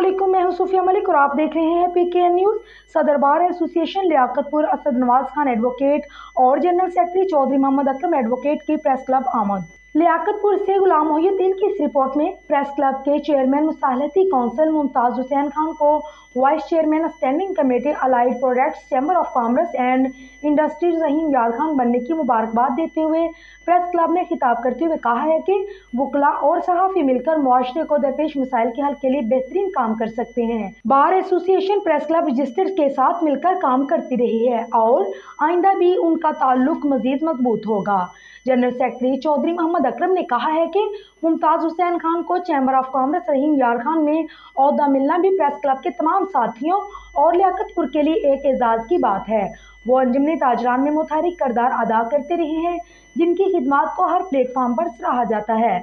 अस्सलामुअलैकुम, मैं हूं सूफिया मलिक और आप देख रहे हैं PKN न्यूज़। सदर bar association Liaquatpur Asad Nawaz Khan advocate और general secretary Chaudhry Mohammad Akram advocate की प्रेस क्लब आमद। लियाकतपुर से गुलाम मोहिउद्दीन की इस रिपोर्ट में प्रेस क्लब के चेयरमैन मुसालहती काउंसिल मुमताज हुसैन खान को vice chairman standing committee allied products chamber of commerce and industries Rahim Yar Khan बनने की मुबारकबाद देते हुए प्रेस क्लब ने खिताब करते हुए कहा है कि वकला और सहाफ़ी मिलकर मुआशरे को दरपेश मसाइल के हल के लिए बेहतरीन काम कर सकते हैं। Bar association press club registered के साथ मिलकर काम करती रही है और आइंदा भी उनका ताल्लुक मजीद मजबूत होगा। जनरल सेक्रेटरी चौधरी मोहम्मद अकरम ने कहा है कि मुमताज हुसैन खान को चैम्बर ऑफ कॉमर्स रहीम यार खान में ओहदा मिलना भी प्रेस क्लब के तमाम साथियों और लियाकतपुर के लिए एक एजाज की बात है। वो अंजुमन ताजरान में मुतहरिक किरदार अदा करते रहे हैं, जिनकी खिदमात को हर प्लेटफॉर्म पर सराहा जाता है।